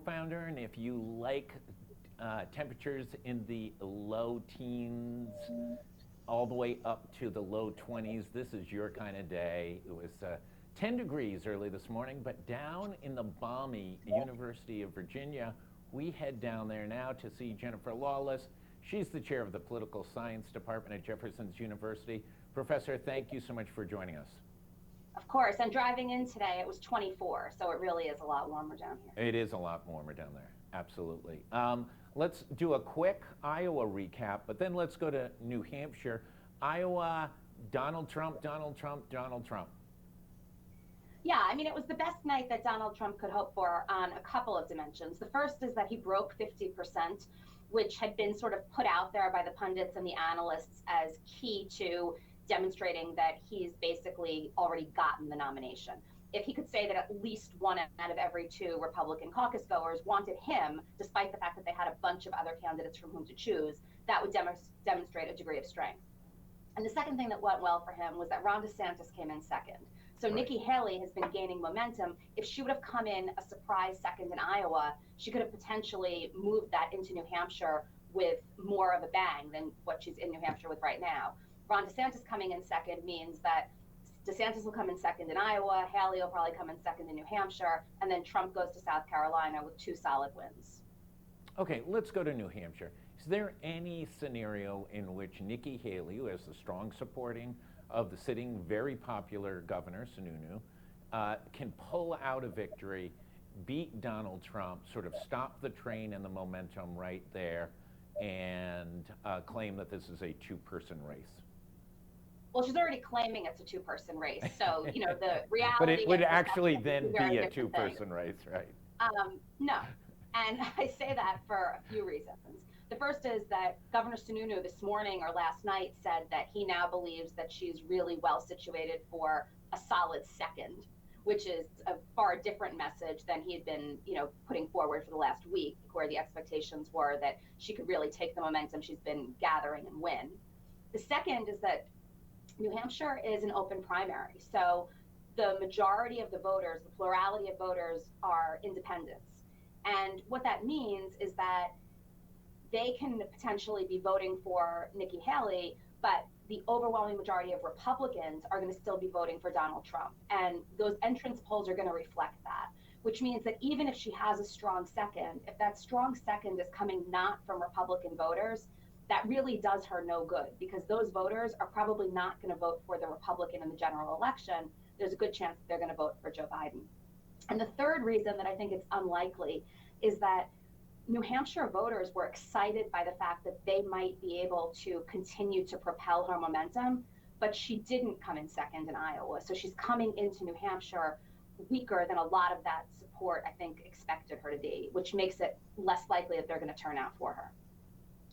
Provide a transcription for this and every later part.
co-founder, and if you like temperatures in the low teens all the way up to the low 20s, this is your kind of day. It was 10 degrees early this morning, but down in the balmy University of Virginia, we head down there now to see Jennifer Lawless. She's the chair of the Political Science Department at Jefferson University. Professor, thank you so much for joining us. Of course, and driving in today, it was 24, so it really is a lot warmer down here. It is a lot warmer down there, absolutely. Let's do a quick Iowa recap, but then let's go to New Hampshire. Iowa, Donald Trump, Donald Trump, Donald Trump. Yeah, I mean, it was the best night that Donald Trump could hope for on a couple of dimensions. The first is that he broke 50%, which had been sort of put out there by the pundits and the analysts as key to demonstrating that he's basically already gotten the nomination. If he could say that at least one out of every two Republican caucus goers wanted him, despite the fact that they had a bunch of other candidates from whom to choose, that would demonstrate a degree of strength. And the second thing that went well for him was that Ron DeSantis came in second. So right. Nikki Haley has been gaining momentum. If she would have come in a surprise second in Iowa, she could have potentially moved that into New Hampshire with more of a bang than what she's in New Hampshire with right now. Ron DeSantis coming in second means that DeSantis will come in second in Iowa, Haley will probably come in second in New Hampshire, and then Trump goes to South Carolina with two solid wins. Okay, let's go to New Hampshire. Is there any scenario in which Nikki Haley, who has the strong supporting of the sitting very popular governor, Sununu, can pull out a victory, beat Donald Trump, sort of stop the train and the momentum right there, and claim that this is a two-person race? Well, she's already claiming it's a two-person race, so you know the reality. But it would actually then be a two-person race, right? No, and I say that for a few reasons. The first is that Governor Sununu this morning or last night said that he now believes that she's really well situated for a solid second, which is a far different message than he had been, putting forward for the last week, where the expectations were that she could really take the momentum she's been gathering and win. The second is that New Hampshire is an open primary. So the majority of the voters, the plurality of voters, are independents. And what that means is that they can potentially be voting for Nikki Haley, but the overwhelming majority of Republicans are going to still be voting for Donald Trump. And those entrance polls are going to reflect that, which means that even if she has a strong second, if that strong second is coming not from Republican voters, that really does her no good, because those voters are probably not going to vote for the Republican in the general election. There's a good chance that they're going to vote for Joe Biden. And the third reason that I think it's unlikely is that New Hampshire voters were excited by the fact that they might be able to continue to propel her momentum, but she didn't come in second in Iowa. So she's coming into New Hampshire weaker than a lot of that support, I think, expected her to be, which makes it less likely that they're going to turn out for her.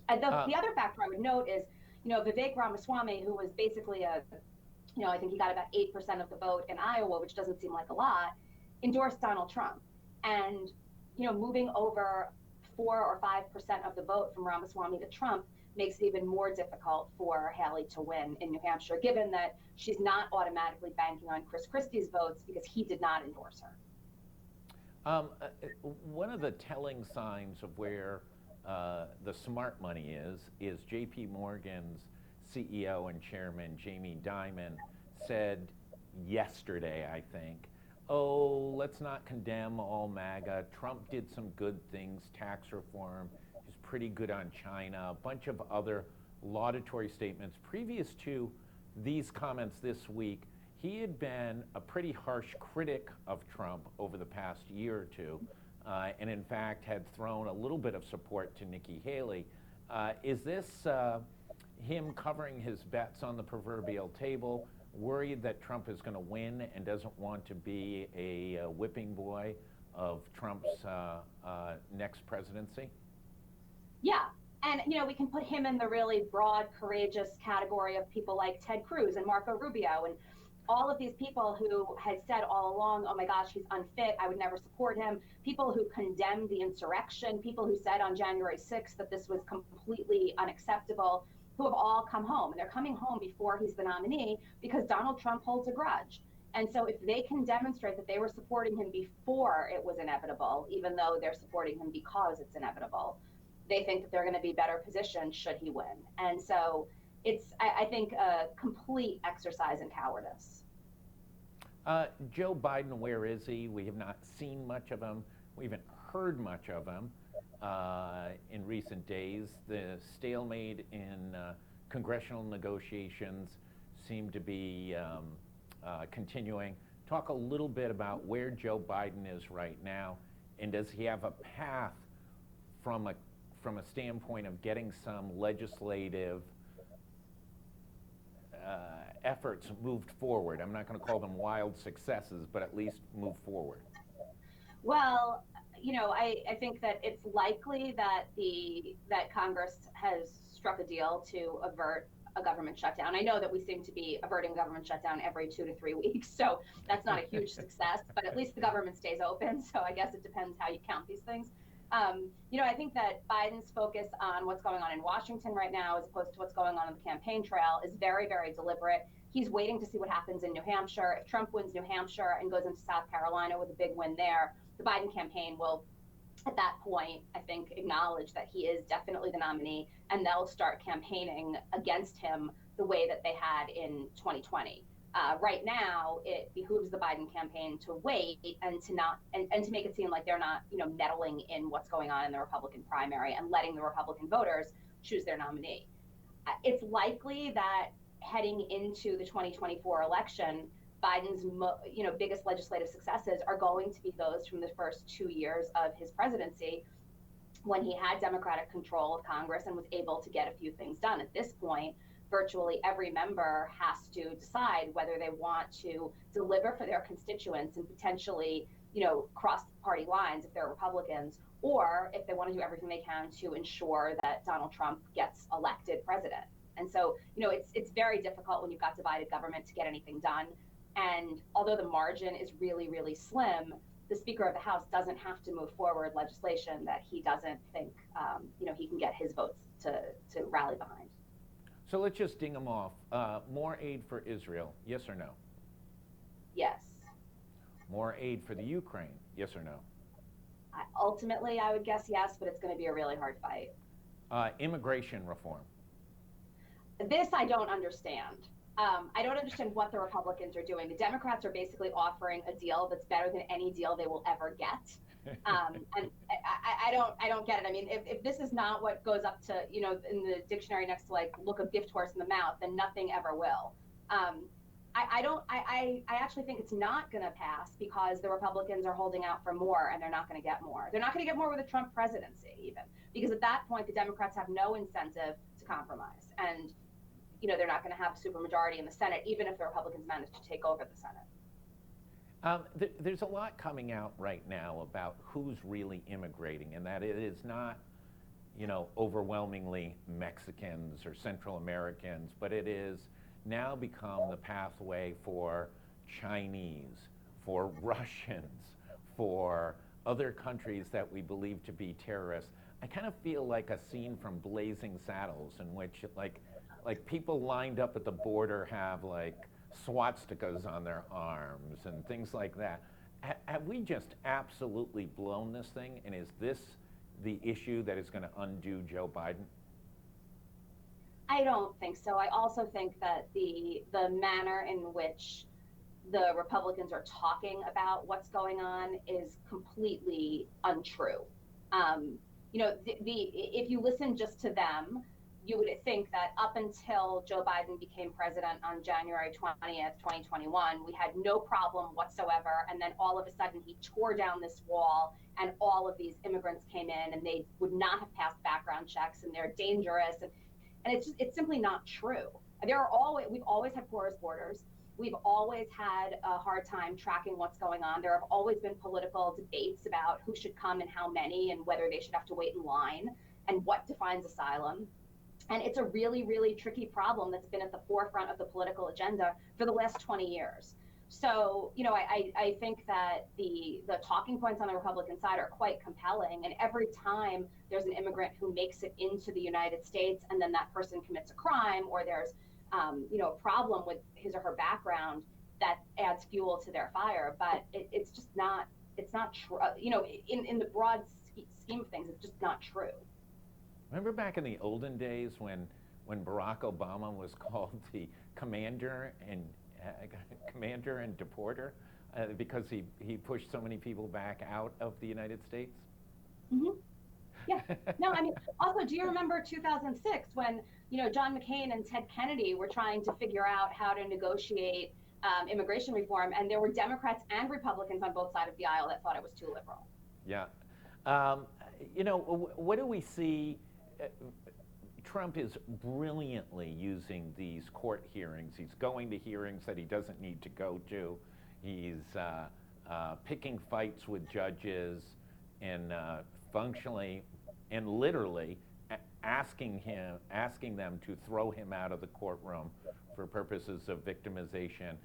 And the other factor I would note is, Vivek Ramaswamy, who was basically I think he got about 8% of the vote in Iowa, which doesn't seem like a lot, endorsed Donald Trump. And, moving over 4 or 5% of the vote from Ramaswamy to Trump makes it even more difficult for Haley to win in New Hampshire, given that she's not automatically banking on Chris Christie's votes because he did not endorse her. One of the telling signs of where the smart money is JP Morgan's CEO and chairman, Jamie Dimon, said yesterday, I think, let's not condemn all MAGA. Trump did some good things, tax reform, he's pretty good on China, a bunch of other laudatory statements. Previous to these comments this week, he had been a pretty harsh critic of Trump over the past year or two, and in fact had thrown a little bit of support to Nikki Haley. Is this him covering his bets on the proverbial table, worried that Trump is going to win and doesn't want to be a whipping boy of Trump's next presidency? Yeah, and we can put him in the really broad, courageous category of people like Ted Cruz and Marco Rubio and all of these people who had said all along, oh my gosh, he's unfit, I would never support him, people who condemned the insurrection, people who said on January 6th that this was completely unacceptable, who have all come home. And they're coming home before he's the nominee because Donald Trump holds a grudge. And so if they can demonstrate that they were supporting him before it was inevitable, even though they're supporting him because it's inevitable, they think that they're going to be better positioned should he win. And so it's, I think, a complete exercise in cowardice. Joe Biden, where is he? We have not seen much of him. We haven't heard much of him in recent days. The stalemate in congressional negotiations seem to be continuing. Talk a little bit about where Joe Biden is right now, and does he have a path from a standpoint of getting some legislative efforts moved forward? I'm not going to call them wild successes, but at least move forward. Well, I think that it's likely that that Congress has struck a deal to avert a government shutdown. I know that we seem to be averting government shutdown every 2 to 3 weeks, so that's not a huge success, but at least the government stays open. So I guess it depends how you count these things. I think that Biden's focus on what's going on in Washington right now, as opposed to what's going on the campaign trail, is very, very deliberate. He's waiting to see what happens in New Hampshire. If Trump wins New Hampshire and goes into South Carolina with a big win there, the Biden campaign will, at that point, I think, acknowledge that he is definitely the nominee, and they'll start campaigning against him the way that they had in 2020. Right now, it behooves the Biden campaign to wait and to not and to make it seem like they're not, meddling in what's going on in the Republican primary and letting the Republican voters choose their nominee. It's likely that heading into the 2024 election, Biden's biggest legislative successes are going to be those from the first 2 years of his presidency, when he had Democratic control of Congress and was able to get a few things done. At this point, virtually every member has to decide whether they want to deliver for their constituents and potentially, cross party lines if they're Republicans, or if they want to do everything they can to ensure that Donald Trump gets elected president. And so, it's very difficult when you've got divided government to get anything done. And although the margin is really, really slim, the Speaker of the House doesn't have to move forward legislation that he doesn't think, he can get his votes to rally behind. So let's just ding them off. More aid for Israel, yes or no? Yes. More aid for the Ukraine, yes or no? Ultimately, I would guess yes, but it's going to be a really hard fight. Immigration reform. This I don't understand. I don't understand what the Republicans are doing. The Democrats are basically offering a deal that's better than any deal they will ever get. And I don't get it. I mean, if this is not what goes up to, in the dictionary next to like look a gift horse in the mouth, then nothing ever will. I actually think it's not going to pass because the Republicans are holding out for more, and they're not going to get more. They're not going to get more with a Trump presidency even, because at that point, the Democrats have no incentive to compromise. And they're not going to have a supermajority in the Senate, even if the Republicans manage to take over the Senate. There's a lot coming out right now about who's really immigrating, and that it is not, overwhelmingly Mexicans or Central Americans, but it is now become the pathway for Chinese, for Russians, for other countries that we believe to be terrorists. I kind of feel like a scene from Blazing Saddles, in which like people lined up at the border have like swastikas on their arms and things like that. Have we just absolutely blown this thing? And is this the issue that is going to undo Joe Biden? I don't think so. I also think that the manner in which the Republicans are talking about what's going on is completely untrue. If you listen just to them, you would think that up until Joe Biden became president on January 20th, 2021, we had no problem whatsoever. And then all of a sudden he tore down this wall and all of these immigrants came in and they would not have passed background checks and they're dangerous. And it's simply not true. We've always had porous borders. We've always had a hard time tracking what's going on. There have always been political debates about who should come and how many and whether they should have to wait in line and what defines asylum. And it's a really, really tricky problem that's been at the forefront of the political agenda for the last 20 years. So, I think that the talking points on the Republican side are quite compelling. And every time there's an immigrant who makes it into the United States and then that person commits a crime or there's, a problem with his or her background, that adds fuel to their fire. But it's just not, it's not true. In the broad scheme of things, it's just not true. Remember back in the olden days when Barack Obama was called the commander and deporter because he pushed so many people back out of the United States? Mm-hmm. Yeah. No, I mean, also, do you remember 2006 when, John McCain and Ted Kennedy were trying to figure out how to negotiate immigration reform, and there were Democrats and Republicans on both sides of the aisle that thought it was too liberal. Yeah. What do we see? Trump is brilliantly using these court hearings. He's going to hearings that he doesn't need to go to. He's picking fights with judges and functionally and literally asking them to throw him out of the courtroom for purposes of victimization.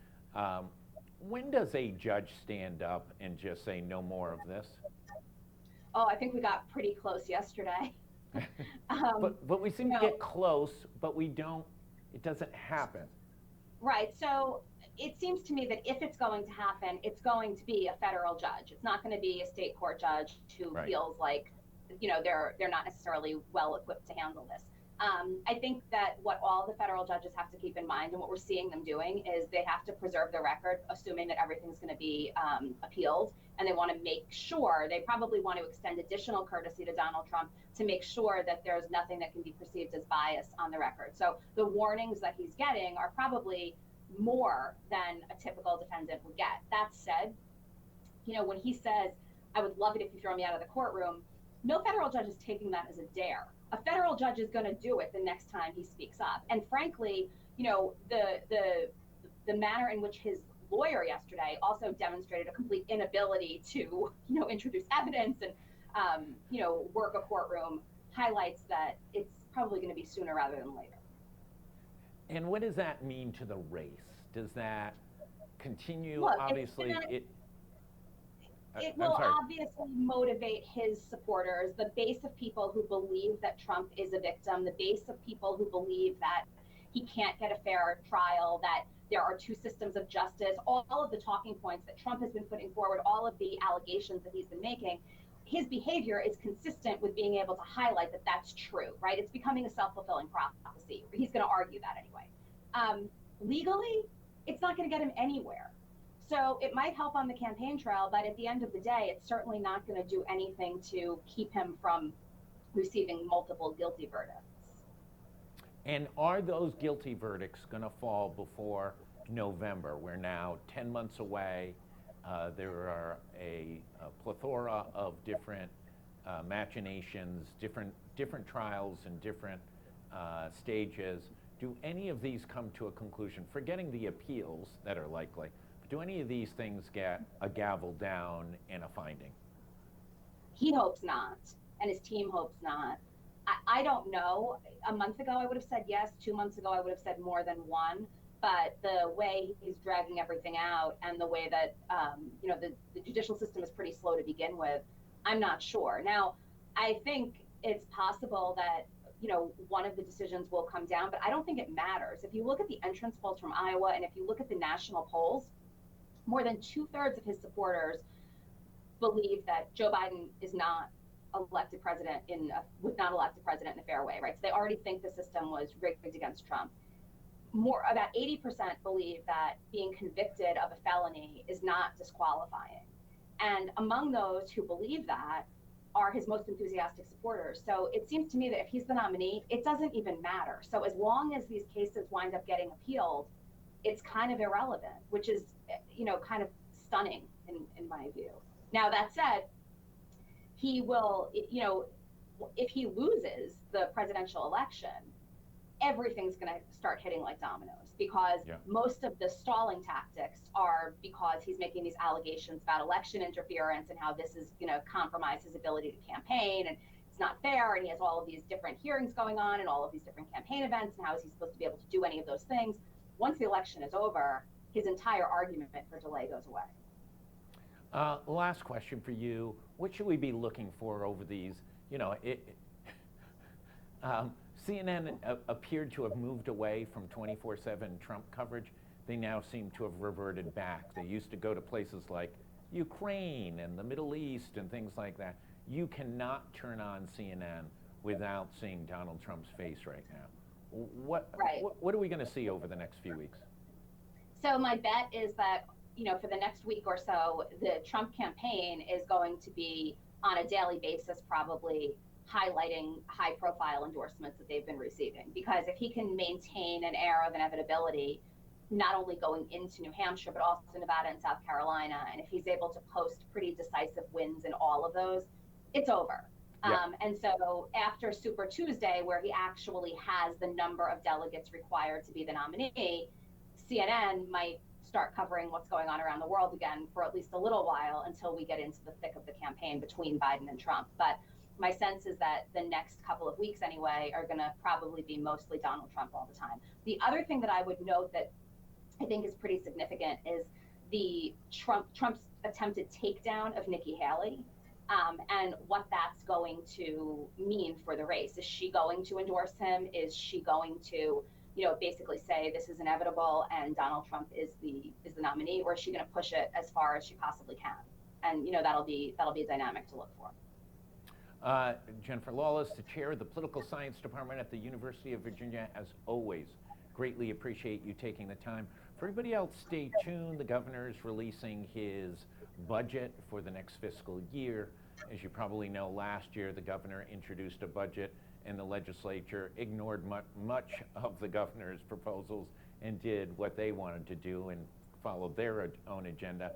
When does a judge stand up and just say no more of this? Oh, I think we got pretty close yesterday. But we seem to get close, but we don't. It doesn't happen. Right. So it seems to me that if it's going to happen, it's going to be a federal judge. It's not going to be a state court judge who feels like, they're not necessarily well equipped to handle this. I think that what all the federal judges have to keep in mind, and what we're seeing them doing, is they have to preserve the record, assuming that everything's going to be appealed, and they want to make sure, they probably want to extend additional courtesy to Donald Trump to make sure that there's nothing that can be perceived as bias on the record. So the warnings that he's getting are probably more than a typical defendant would get. That said, when he says, "I would love it if you throw me out of the courtroom," no federal judge is taking that as a dare. A federal judge is going to do it the next time he speaks up. And frankly, the manner in which his lawyer yesterday also demonstrated a complete inability to, introduce evidence and, work a courtroom highlights that it's probably going to be sooner rather than later. And what does that mean to the race? Does that continue? Look, obviously, it will obviously motivate his supporters, the base of people who believe that Trump is a victim, the base of people who believe that he can't get a fair trial, that there are two systems of justice, all of the talking points that Trump has been putting forward, all of the allegations that he's been making. His behavior is consistent with being able to highlight that that's true, right? It's becoming a self-fulfilling prophecy. He's going to argue that anyway. Legally, it's not going to get him anywhere. So it might help on the campaign trail, but at the end of the day, it's certainly not going to do anything to keep him from receiving multiple guilty verdicts. And are those guilty verdicts going to fall before November? We're now 10 months away. There are a plethora of different machinations, different trials and different stages. Do any of these come to a conclusion? Forgetting the appeals that are likely, but do any of these things get a gavel down and a finding? He hopes not, and his team hopes not. I don't know. A month ago, I would have said yes. 2 months ago, I would have said more than one. But the way he's dragging everything out and the way that, the judicial system is pretty slow to begin with, I'm not sure. Now, I think it's possible that, one of the decisions will come down, but I don't think it matters. If you look at the entrance polls from Iowa, and if you look at the national polls, more than 2/3 of his supporters believe that Joe Biden is not elected president was not elected president in a fair way, right? So they already think the system was rigged against Trump. About 80% believe that being convicted of a felony is not disqualifying. And among those who believe that are his most enthusiastic supporters. So it seems to me that if he's the nominee, it doesn't even matter. So as long as these cases wind up getting appealed, it's kind of irrelevant, which is, kind of stunning in my view. Now, that said, he will, if he loses the presidential election, everything's going to start hitting like dominoes, because most of the stalling tactics are because he's making these allegations about election interference and how this is going to compromise his ability to campaign, and it's not fair, and he has all of these different hearings going on and all of these different campaign events, and how is he supposed to be able to do any of those things? Once the election is over, his entire argument for delay goes away. Last question for you. What should we be looking for over these, CNN appeared to have moved away from 24/7 Trump coverage. they now seem to have reverted back. They used to go to places like Ukraine and the Middle East and things like that. You cannot turn on CNN without seeing Donald Trump's face right now. What are we going to see over the next few weeks? So my bet is that, for the next week or so, the Trump campaign is going to be on a daily basis, probably highlighting high-profile endorsements that they've been receiving. Because if he can maintain an air of inevitability, not only going into New Hampshire, but also Nevada and South Carolina, and if he's able to post pretty decisive wins in all of those, it's over. Yeah. And so after Super Tuesday, where he actually has the number of delegates required to be the nominee, CNN might start covering what's going on around the world again for at least a little while until we get into the thick of the campaign between Biden and Trump. But my sense is that the next couple of weeks anyway are going to probably be mostly Donald Trump all the time. The other thing that I would note that I think is pretty significant is the Trump's attempted takedown of Nikki Haley, and what that's going to mean for the race. Is she going to endorse him? Is she going to, basically say this is inevitable and Donald Trump is the nominee, or is she going to push it as far as she possibly can? And that'll be a dynamic to look for. Jennifer Lawless, the chair of the Political Science Department at the University of Virginia, as always, greatly appreciate you taking the time. For everybody else, stay tuned. The governor is releasing his budget for the next fiscal year. As you probably know, last year the governor introduced a budget and the legislature ignored much of the governor's proposals and did what they wanted to do and followed their own agenda.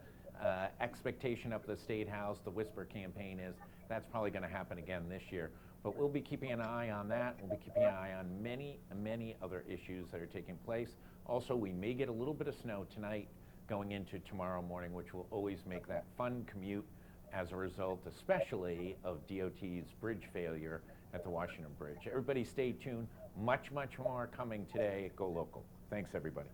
Expectation up the State House, the whisper campaign is that's probably going to happen again this year. But we'll be keeping an eye on that. We'll be keeping an eye on many, many other issues that are taking place. Also, we may get a little bit of snow tonight going into tomorrow morning, which will always make that fun commute as a result, especially of DOT's bridge failure at the Washington Bridge. Everybody stay tuned. Much, much more coming today at GoLocal. Thanks, everybody.